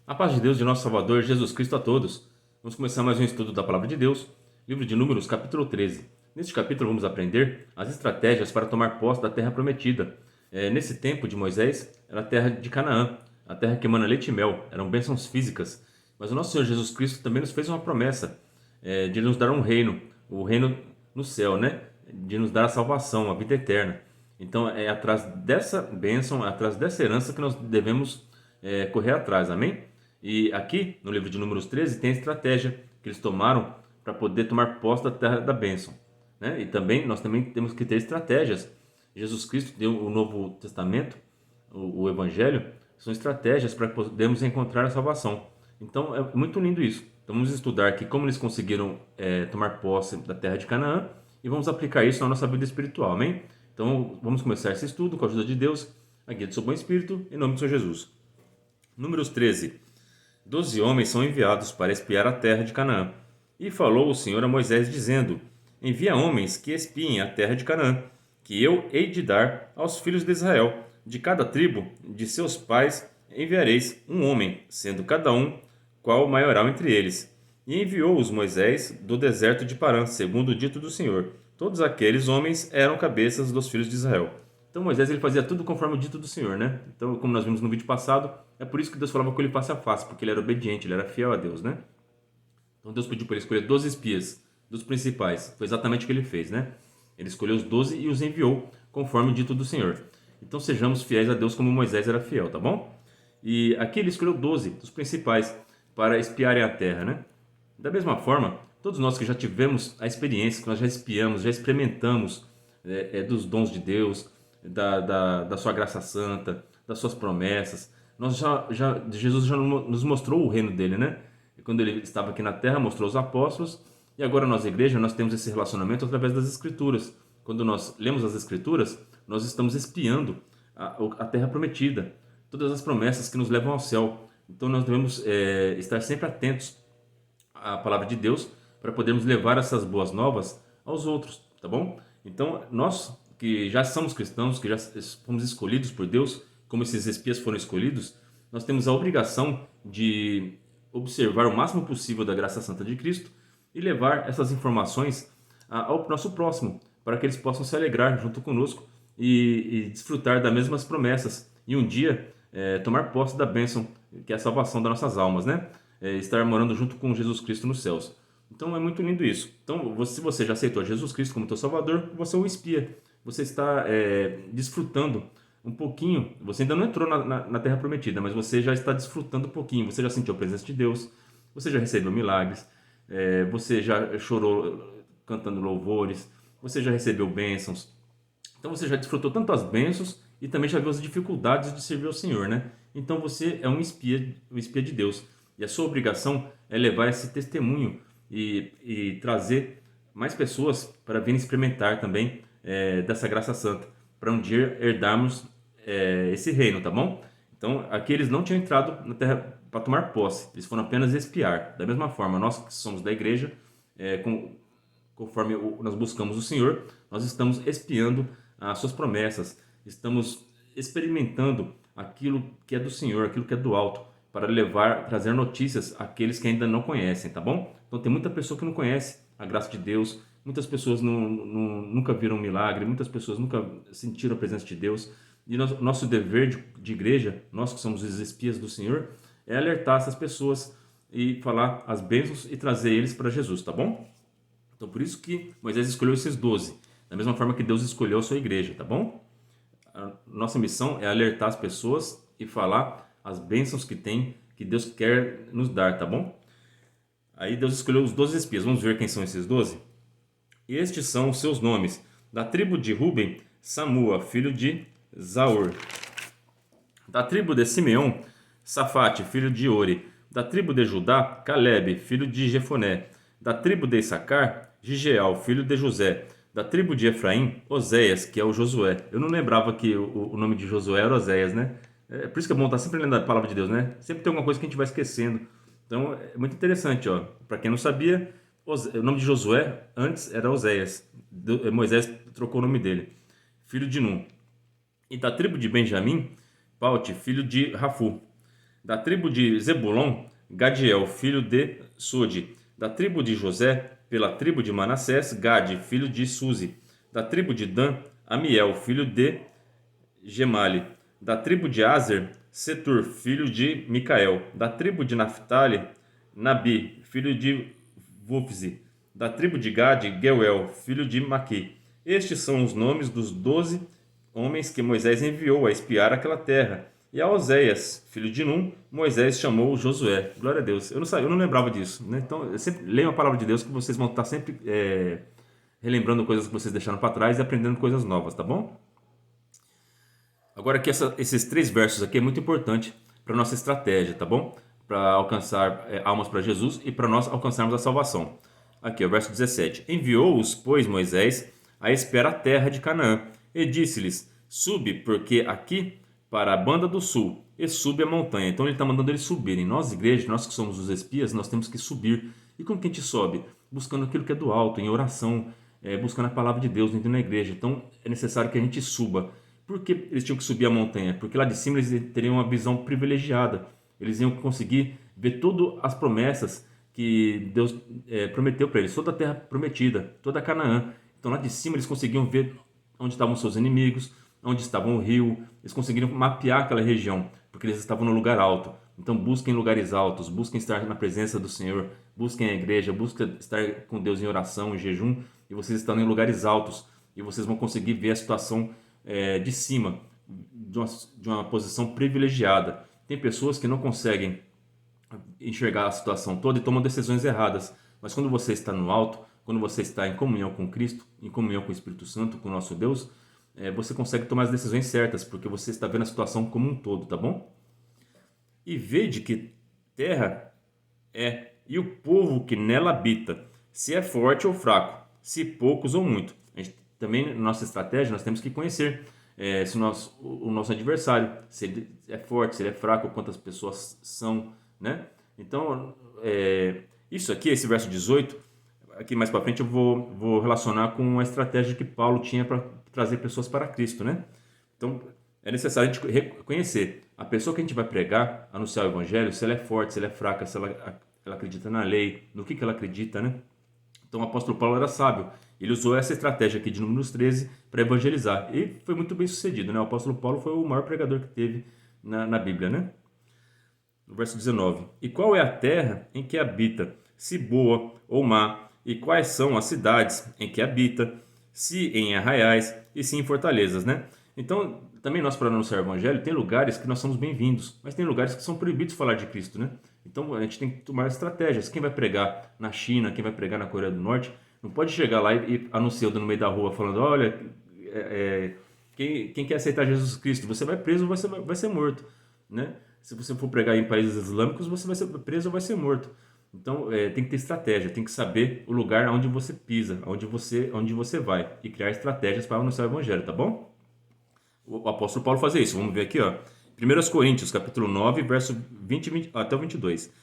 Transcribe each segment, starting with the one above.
A paz de Deus de nosso Salvador Jesus Cristo a todos. Vamos começar mais um estudo da Palavra de Deus, livro de Números, capítulo 13. Neste capítulo vamos aprender as estratégias para tomar posse da terra prometida. Nesse tempo de Moisés, era a terra de Canaã, a terra que emana leite e mel, eram bênçãos físicas. Mas o nosso Senhor Jesus Cristo também nos fez uma promessa de nos dar um reino, o reino no céu, né? De nos dar a salvação, a vida eterna. Então é atrás dessa bênção, atrás dessa herança que nós devemos correr atrás, amém? E aqui, no livro de Números 13, tem a estratégia que eles tomaram para poder tomar posse da terra da bênção, né? E também, nós também temos que ter estratégias. Jesus Cristo deu o Novo Testamento, o Evangelho, são estratégias para podermos encontrar a salvação. Então, é muito lindo isso. Então, vamos estudar aqui como eles conseguiram tomar posse da terra de Canaã e vamos aplicar isso na nossa vida espiritual, amém? Então, vamos começar esse estudo com a ajuda de Deus, a guia do seu bom espírito, em nome do Senhor Jesus. Números 13. 12 homens são enviados para espiar a terra de Canaã. E falou o Senhor a Moisés, dizendo: Envia homens que espiem a terra de Canaã, que eu hei de dar aos filhos de Israel. De cada tribo de seus pais enviareis um homem, sendo cada um qual o maioral entre eles. E enviou-os Moisés do deserto de Parã, segundo o dito do Senhor. Todos aqueles homens eram cabeças dos filhos de Israel. Então Moisés ele fazia tudo conforme o dito do Senhor, né? Então, como nós vimos no vídeo passado, é por isso que Deus falava com ele face a face, porque ele era obediente, ele era fiel a Deus, né? Então Deus pediu para ele escolher 12 espias, dos principais. Foi exatamente o que ele fez, né? Ele escolheu os 12 e os enviou conforme o dito do Senhor. Então sejamos fiéis a Deus como Moisés era fiel, tá bom? E aqui ele escolheu 12 dos principais para espiarem a terra, né? Da mesma forma, todos nós que já tivemos a experiência, que nós já espiamos, já experimentamos dos dons de Deus, da sua graça santa, das suas promessas. Jesus já nos mostrou o reino dele, né? E quando ele estava aqui na terra, mostrou os apóstolos. E agora nós, igreja, nós temos esse relacionamento através das Escrituras. Quando nós lemos as Escrituras, nós estamos espiando a terra prometida, todas as promessas que nos levam ao céu. Então nós devemos estar sempre atentos à palavra de Deus para podermos levar essas boas novas aos outros, tá bom? Então nós que já somos cristãos, que já fomos escolhidos por Deus, como esses espias foram escolhidos, nós temos a obrigação de observar o máximo possível da graça santa de Cristo e levar essas informações ao nosso próximo, para que eles possam se alegrar junto conosco e desfrutar das mesmas promessas e um dia tomar posse da bênção que é a salvação das nossas almas, né? Estar morando junto com Jesus Cristo nos céus. Então é muito lindo isso. Então, se você já aceitou Jesus Cristo como teu Salvador, você é um espia. Você está desfrutando um pouquinho. Você ainda não entrou na Terra Prometida, mas você já está desfrutando um pouquinho. Você já sentiu a presença de Deus. Você já recebeu milagres. Você já chorou cantando louvores. Você já recebeu bênçãos. Então você já desfrutou tanto as bênçãos e também já viu as dificuldades de servir ao Senhor, né? Então você é um espia de Deus. E a sua obrigação é levar esse testemunho e trazer mais pessoas para virem experimentar também dessa graça santa, para um dia herdarmos esse reino, tá bom? Então aqui eles não tinham entrado na terra para tomar posse, eles foram apenas espiar. Da mesma forma, nós que somos da igreja, conforme nós buscamos o Senhor, nós estamos espiando as suas promessas, estamos experimentando aquilo que é do Senhor, aquilo que é do alto, para trazer notícias àqueles que ainda não conhecem, tá bom? Então tem muita pessoa que não conhece a graça de Deus, muitas pessoas nunca viram um milagre, muitas pessoas nunca sentiram a presença de Deus. E nosso dever de igreja, nós que somos os espias do Senhor, é alertar essas pessoas e falar as bênçãos e trazer eles para Jesus, tá bom? Então por isso que Moisés escolheu esses 12, da mesma forma que Deus escolheu a sua igreja, tá bom? A nossa missão é alertar as pessoas e falar as bênçãos que Deus quer nos dar, tá bom? Aí Deus escolheu os 12 espias. Vamos ver quem são esses 12? E estes são os seus nomes. Da tribo de Ruben, Samua, filho de Zaur. Da tribo de Simeão, Safate, filho de Ori. Da tribo de Judá, Calebe, filho de Jefoné. Da tribo de Issacar, Gigeal, filho de José. Da tribo de Efraim, Oséias, que é o Josué. Eu não lembrava que o nome de Josué era Oséias, né? É por isso que é bom estar sempre lendo a palavra de Deus, né? Sempre tem alguma coisa que a gente vai esquecendo. Então é muito interessante, ó. Para quem não sabia, o nome de Josué antes era Oséias. Moisés trocou o nome dele. Filho de Num. E da tribo de Benjamim, Paute, filho de Rafu. Da tribo de Zebulon, Gadiel, filho de Sode. Da tribo de José, pela tribo de Manassés, Gade, filho de Suzi. Da tribo de Dan, Amiel, filho de Gemali. Da tribo de Aser, Setur, filho de Micael. Da tribo de Naphtali, Nabi, filho de Vufzi. Da tribo de Gade, Geuel, filho de Maqui. Estes são os nomes dos 12 homens que Moisés enviou a espiar aquela terra. E a Oséias, filho de Num, Moisés chamou Josué. Glória a Deus. Eu não lembrava disso, né? Então, eu sempre leiam a palavra de Deus, que vocês vão estar sempre relembrando coisas que vocês deixaram para trás e aprendendo coisas novas, tá bom? Agora aqui esses 3 versos aqui é muito importante para nossa estratégia, tá bom? Para alcançar almas para Jesus e para nós alcançarmos a salvação. Aqui, o verso 17. Enviou-os, pois, Moisés a espiar a terra de Canaã, e disse-lhes: Sube, porque aqui para a banda do sul, e sube a montanha. Então ele está mandando eles subirem. Nós, igreja, nós que somos os espias, nós temos que subir. E como que a gente sobe? Buscando aquilo que é do alto, em oração, buscando a palavra de Deus dentro da igreja. Então é necessário que a gente suba. Por que eles tinham que subir a montanha? Porque lá de cima eles teriam uma visão privilegiada. Eles iam conseguir ver todas as promessas que Deus prometeu para eles, toda a terra prometida, toda a Canaã. Então lá de cima eles conseguiam ver onde estavam seus inimigos, onde estava o rio, eles conseguiram mapear aquela região, porque eles estavam no lugar alto. Então busquem lugares altos, busquem estar na presença do Senhor, busquem a igreja, busquem estar com Deus em oração, em jejum, e vocês estão em lugares altos, e vocês vão conseguir ver a situação de cima, de uma posição privilegiada. Tem pessoas que não conseguem enxergar a situação toda e tomam decisões erradas, mas quando você está no alto, quando você está em comunhão com Cristo, em comunhão com o Espírito Santo, com o nosso Deus, você consegue tomar as decisões certas, porque você está vendo a situação como um todo, tá bom? E vede que terra é, e o povo que nela habita, se é forte ou fraco, se poucos ou muito. A gente, também, na nossa estratégia, nós temos que conhecer se o nosso adversário, se ele é forte, se ele é fraco, quantas pessoas são, né? Então, isso aqui, esse verso 18, aqui mais para frente eu vou relacionar com a estratégia que Paulo tinha para trazer pessoas para Cristo, né? Então, é necessário a gente reconhecer a pessoa que a gente vai pregar, anunciar o evangelho, se ela é forte, se ela é fraca, se ela acredita na lei, no que ela acredita, né? Então o apóstolo Paulo era sábio. Ele usou essa estratégia aqui de Números 13 para evangelizar. E foi muito bem sucedido, né? O apóstolo Paulo foi o maior pregador que teve na Bíblia, né? No verso 19. E qual é a terra em que habita, se boa ou má? E quais são as cidades em que habita, se em arraiais e se em fortalezas, né? Então, também nós, para anunciar o evangelho, tem lugares que nós somos bem-vindos, mas tem lugares que são proibidos falar de Cristo, né? Então, a gente tem que tomar estratégias. Quem vai pregar na China, quem vai pregar na Coreia do Norte, não pode chegar lá e anunciando no meio da rua, falando, olha, quem quer aceitar Jesus Cristo, você vai preso ou vai ser morto, né? Se você for pregar em países islâmicos, você vai ser preso ou vai ser morto. Então, tem que ter estratégia, tem que saber o lugar onde você pisa, onde você vai, e criar estratégias para anunciar o evangelho, tá bom? O apóstolo Paulo fazia isso. Vamos ver aqui, ó. 1 Coríntios, capítulo 9, verso 20 até o 22.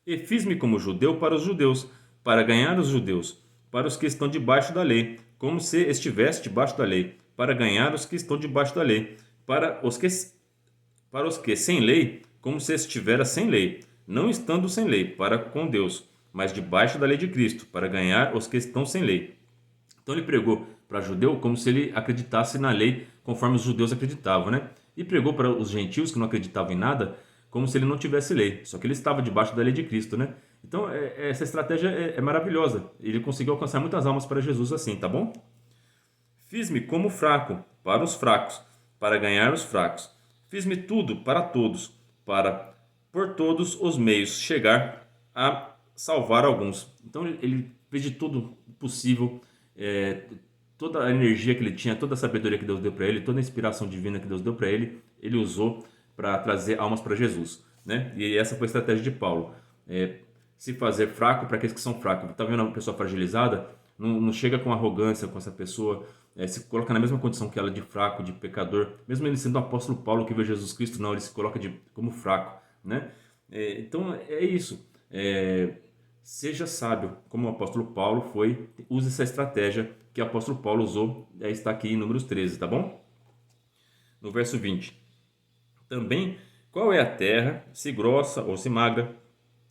E fiz-me como judeu para os judeus, para ganhar os judeus, para os que estão debaixo da lei, como se estivesse debaixo da lei, para ganhar os que estão debaixo da lei, para os que sem lei, como se estivera sem lei, não estando sem lei, para com Deus, mas debaixo da lei de Cristo, para ganhar os que estão sem lei. Então ele pregou para judeu como se ele acreditasse na lei conforme os judeus acreditavam, né? E pregou para os gentios que não acreditavam em nada como se ele não tivesse lei, só que ele estava debaixo da lei de Cristo, né? Então essa estratégia é maravilhosa. Ele conseguiu alcançar muitas almas para Jesus assim, tá bom? Fiz-me como fraco para os fracos, para ganhar os fracos. Fiz-me tudo para todos, para por todos os meios chegar a salvar alguns. Então ele fez de tudo possível, toda a energia que ele tinha, toda a sabedoria que Deus deu para ele, toda a inspiração divina que Deus deu para ele, ele usou para trazer almas para Jesus, né? E essa foi a estratégia de Paulo. Se fazer fraco para aqueles que são fracos. Tá vendo uma pessoa fragilizada? Não chega com arrogância com essa pessoa, se coloca na mesma condição que ela de fraco, de pecador. Mesmo ele sendo o apóstolo Paulo que vê Jesus Cristo, não, ele se coloca como fraco, né? Então é isso. Seja sábio, como o apóstolo Paulo foi, use essa estratégia que o apóstolo Paulo usou, está aqui em Números 13, tá bom? No verso 20. Também qual é a terra, se grossa ou se magra,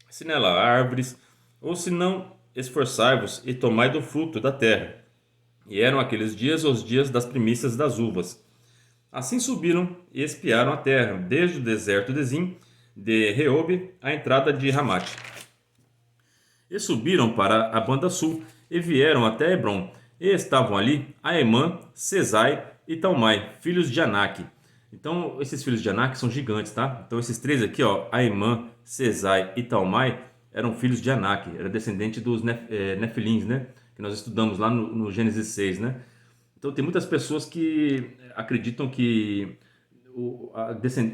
se nela há árvores, ou se não esforçai-vos e tomai do fruto da terra. E eram aqueles dias os dias das primícias das uvas. Assim subiram e espiaram a terra, desde o deserto de Zim, de Reobe, à entrada de Ramate. E subiram para a banda sul, e vieram até Hebrom, e estavam ali Aemã, Sesai e Talmai, filhos de Anak. Então, esses filhos de Anak são gigantes, tá? Então, esses três aqui, ó, Aemã, Sesai e Talmai, eram filhos de Anak, era descendente dos Nefilins, né? Que nós estudamos lá no Gênesis 6, né? Então, tem muitas pessoas que acreditam que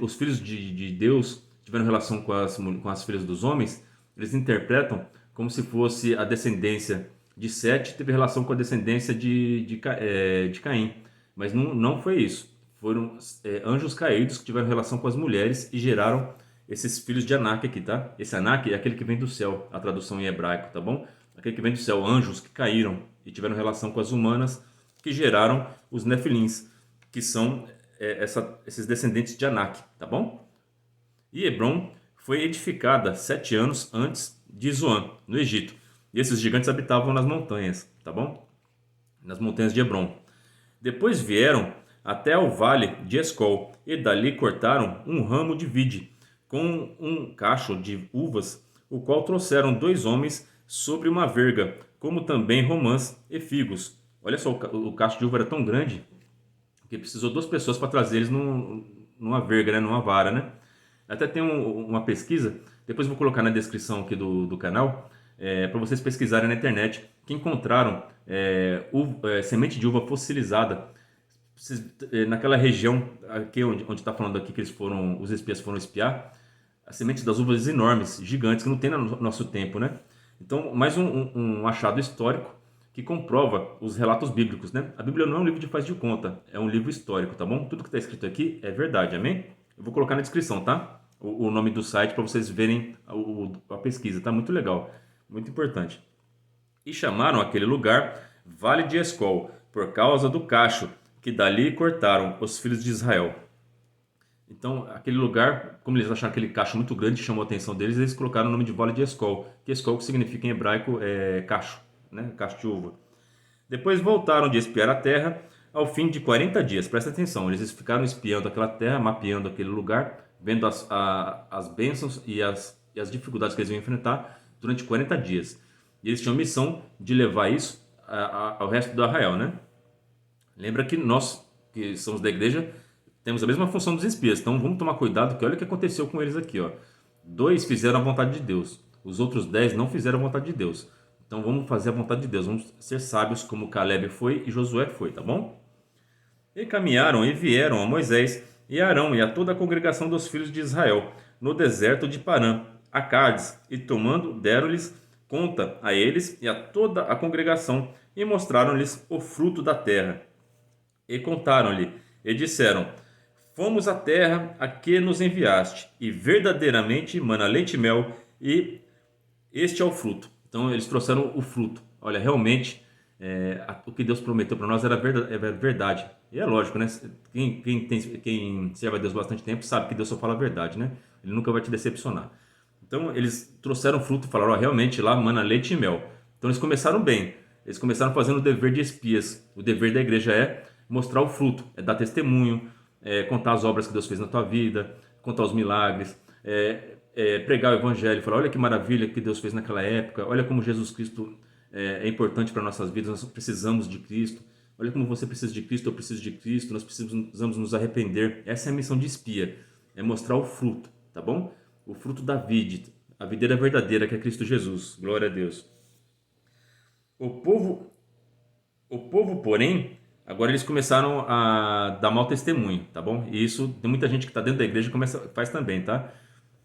os filhos de Deus tiveram relação com as filhas dos homens, eles interpretam como se fosse a descendência de Sete teve relação com a descendência de Caim. Mas não foi isso. Foram anjos caídos que tiveram relação com as mulheres e geraram esses filhos de Anak aqui, tá? Esse Anak é aquele que vem do céu, a tradução em hebraico, tá bom? Aquele que vem do céu, anjos que caíram e tiveram relação com as humanas que geraram os Nefilins, que são esses descendentes de Anak, tá bom? E Hebrom foi edificada 7 anos antes de Zoan, no Egito. E esses gigantes habitavam nas montanhas, tá bom? Nas montanhas de Hebrom. Depois vieram até ao vale de Escol, e dali cortaram um ramo de vide, com um cacho de uvas, o qual trouxeram 2 homens sobre uma verga, como também romãs e figos. Olha só, o cacho de uva era tão grande que precisou 2 pessoas para trazer eles numa verga, né? Numa vara, né? Até tem uma pesquisa, depois eu vou colocar na descrição aqui do canal, para vocês pesquisarem na internet, que encontraram semente de uva fossilizada naquela região aqui onde está falando aqui que os espias foram espiar, as sementes das uvas enormes, gigantes, que não tem no nosso tempo, né? Então, mais um achado histórico que comprova os relatos bíblicos, né? A Bíblia não é um livro de faz de conta, é um livro histórico, tá bom? Tudo que está escrito aqui é verdade, amém? Eu vou colocar na descrição, tá? O nome do site para vocês verem a pesquisa, tá? Muito legal, muito importante. E chamaram aquele lugar Vale de Escol, por causa do cacho que dali cortaram os filhos de Israel. Então, aquele lugar, como eles acharam aquele cacho muito grande, chamou a atenção deles, eles colocaram o nome de Vale de Escol, que Escol significa em hebraico cacho, né? Cacho de uva. Depois voltaram de espiar a terra ao fim de 40 dias. Presta atenção, eles ficaram espiando aquela terra, mapeando aquele lugar, vendo as bênçãos e as dificuldades que eles iam enfrentar durante 40 dias. E eles tinham a missão de levar isso ao resto do arraial, né? Lembra que nós, que somos da igreja, temos a mesma função dos espias. Então vamos tomar cuidado, que olha o que aconteceu com eles aqui, ó. 2 fizeram a vontade de Deus, os outros 10 não fizeram a vontade de Deus. Então vamos fazer a vontade de Deus, vamos ser sábios como Caleb foi e Josué foi, tá bom? E caminharam e vieram a Moisés e a Arão e a toda a congregação dos filhos de Israel, no deserto de Parã, a Cádiz, e tomando, deram-lhes conta a eles e a toda a congregação, e mostraram-lhes o fruto da terra. E contaram-lhe, e disseram: Fomos à terra a que nos enviaste, e verdadeiramente mana leite e mel, e este é o fruto. Então eles trouxeram o fruto. Olha, realmente o que Deus prometeu para nós era verdade. E é lógico, né? Quem serve a Deus bastante tempo sabe que Deus só fala a verdade, né? Ele nunca vai te decepcionar. Então eles trouxeram fruto e falaram: realmente lá mana leite e mel. Então eles começaram bem. Eles começaram fazendo o dever de espias. O dever da igreja é mostrar o fruto, é dar testemunho, contar as obras que Deus fez na tua vida, contar os milagres, pregar o evangelho, falar: olha que maravilha que Deus fez naquela época, olha como Jesus Cristo é importante para nossas vidas, nós precisamos de Cristo, olha como você precisa de Cristo, eu preciso de Cristo, nós precisamos nos arrepender. Essa é a missão de espia, é mostrar o fruto, tá bom? O fruto da vide, a videira verdadeira que é Cristo Jesus, glória a Deus. O povo, porém, agora eles começaram a dar mau testemunho, tá bom? E isso tem muita gente que está dentro da igreja que faz também, tá?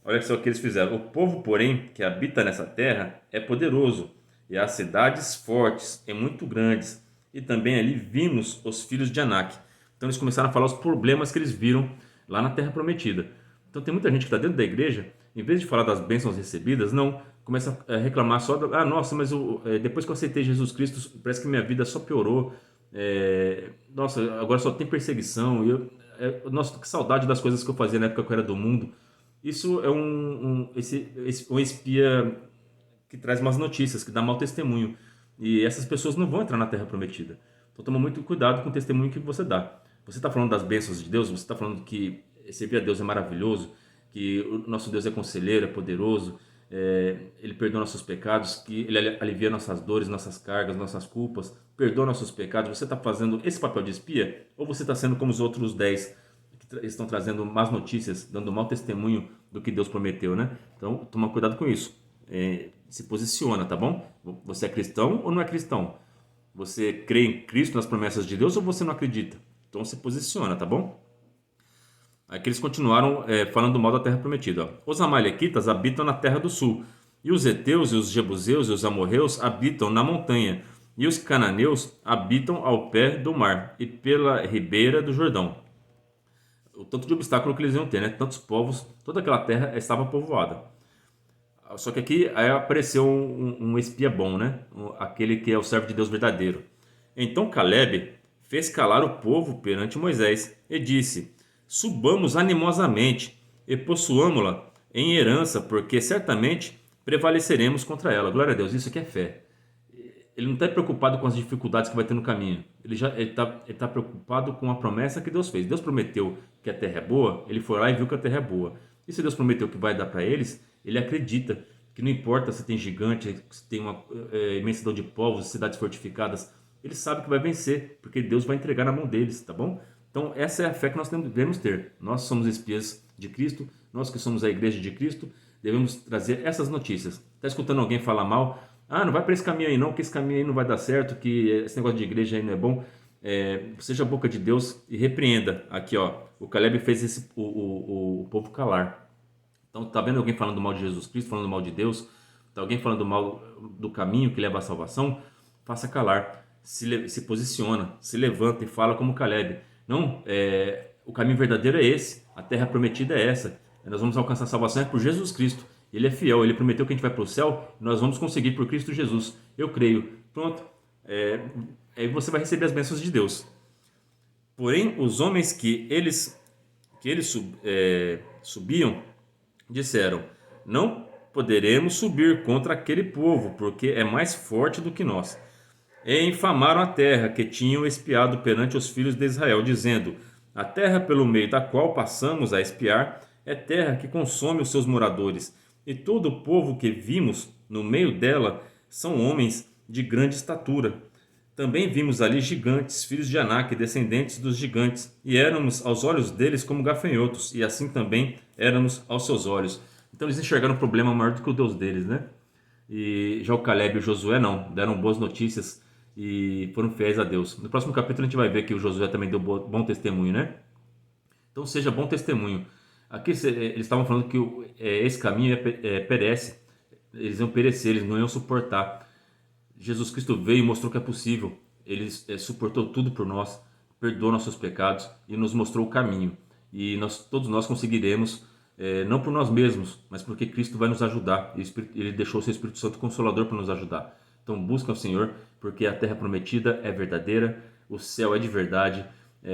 Olha só o que eles fizeram. O povo, porém, que habita nessa terra é poderoso, e as cidades fortes e muito grandes, e também ali vimos os filhos de Anak. Então eles começaram a falar os problemas que eles viram lá na terra prometida. Então tem muita gente que está dentro da igreja, em vez de falar das bênçãos recebidas, não, começa a reclamar só nossa, mas depois que eu aceitei Jesus Cristo, parece que minha vida só piorou. Nossa, agora só tem perseguição. Nossa, que saudade das coisas que eu fazia na época que eu era do mundo. Isso é um espia que traz más notícias, que dá mau testemunho. E essas pessoas não vão entrar na Terra Prometida. Então toma muito cuidado com o testemunho que você dá. Você está falando das bênçãos de Deus, você está falando que servir a Deus é maravilhoso, que o nosso Deus é conselheiro, é poderoso, Ele perdoa nossos pecados, que Ele alivia nossas dores, nossas cargas, nossas culpas, perdoa nossos pecados. Você está fazendo esse papel de espia? Ou você está sendo como os outros 10 que estão trazendo más notícias, dando mau testemunho do que Deus prometeu, né? Então toma cuidado com isso. Se posiciona, tá bom? Você é cristão ou não é cristão? Você crê em Cristo, nas promessas de Deus, ou você não acredita? Então se posiciona, tá bom? Aqui eles continuaram falando mal da terra prometida. Ó. Os amalequitas habitam na terra do sul, e os heteus, e os jebuseus, e os amorreus habitam na montanha, e os cananeus habitam ao pé do mar, e pela ribeira do Jordão. O tanto de obstáculo que eles iam ter, né? Tantos povos, toda aquela terra estava povoada. Só que aqui aí apareceu um espia bom, né? Aquele que é o servo de Deus verdadeiro. Então Caleb fez calar o povo perante Moisés e disse: subamos animosamente e possuamo-la em herança, porque certamente prevaleceremos contra ela. Glória a Deus, isso aqui é fé. Ele não está preocupado com as dificuldades que vai ter no caminho. Ele está preocupado com a promessa que Deus fez. Deus prometeu que a terra é boa, ele foi lá e viu que a terra é boa. E se Deus prometeu que vai dar para eles, ele acredita que não importa se tem gigante, se tem uma imensidão de povos, cidades fortificadas, ele sabe que vai vencer, porque Deus vai entregar na mão deles, tá bom? Então essa é a fé que nós devemos ter. Nós somos espias de Cristo, nós que somos a igreja de Cristo, devemos trazer essas notícias. Está escutando alguém falar mal? Ah, não vai para esse caminho aí não, que esse caminho aí não vai dar certo, que esse negócio de igreja aí não é bom. Seja a boca de Deus e repreenda. Aqui, ó, o Caleb fez o povo calar. Então, tá vendo alguém falando mal de Jesus Cristo, falando mal de Deus? Tá alguém falando mal do caminho que leva à salvação? Faça calar. Se posiciona, se levanta e fala como Caleb. Não, o caminho verdadeiro é esse. A terra prometida é essa. Nós vamos alcançar a salvação por Jesus Cristo. Ele é fiel, ele prometeu que a gente vai para o céu, nós vamos conseguir por Cristo Jesus. Eu creio. Pronto. Aí você vai receber as bênçãos de Deus. Porém, os homens que eles subiam disseram: não poderemos subir contra aquele povo, porque é mais forte do que nós. E infamaram a terra que tinham espiado perante os filhos de Israel, dizendo: a terra pelo meio da qual passamos a espiar é terra que consome os seus moradores, e todo o povo que vimos no meio dela são homens de grande estatura. Também vimos ali gigantes, filhos de Anak, descendentes dos gigantes, e éramos aos olhos deles como gafanhotos, e assim também éramos aos seus olhos. Então eles enxergaram um problema maior do que o Deus deles, né? E já o Caleb e o Josué não, deram boas notícias e foram fiéis a Deus. No próximo capítulo a gente vai ver que o Josué também deu bom testemunho, né? Então seja bom testemunho. Aqui eles estavam falando que esse caminho perece, eles iam perecer, eles não iam suportar. Jesus Cristo veio e mostrou que é possível. Ele suportou tudo por nós, perdoou nossos pecados e nos mostrou o caminho. E todos nós conseguiremos, não por nós mesmos, mas porque Cristo vai nos ajudar. Ele deixou o seu Espírito Santo Consolador para nos ajudar. Então busca o Senhor, porque a terra prometida é verdadeira, o céu é de verdade.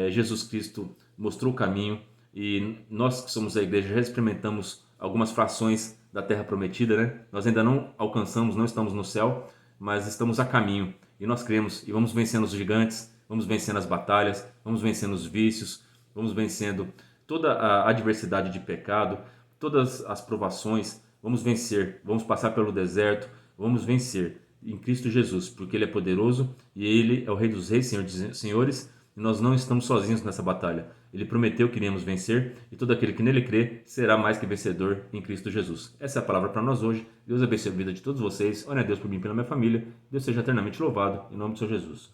Jesus Cristo mostrou o caminho e nós que somos a igreja já experimentamos algumas frações da terra prometida, né? Nós ainda não alcançamos, não estamos no céu, mas estamos a caminho e nós cremos e vamos vencendo os gigantes, vamos vencendo as batalhas, vamos vencendo os vícios, vamos vencendo toda a adversidade de pecado, todas as provações, vamos vencer, vamos passar pelo deserto, vamos vencer em Cristo Jesus, porque Ele é poderoso e Ele é o Rei dos Reis, Senhor dos Senhores, e nós não estamos sozinhos nessa batalha. Ele prometeu que iríamos vencer e todo aquele que nele crê será mais que vencedor em Cristo Jesus. Essa é a palavra para nós hoje. Deus abençoe a vida de todos vocês. Ore a Deus por mim e pela minha família. Deus seja eternamente louvado. Em nome do Senhor Jesus.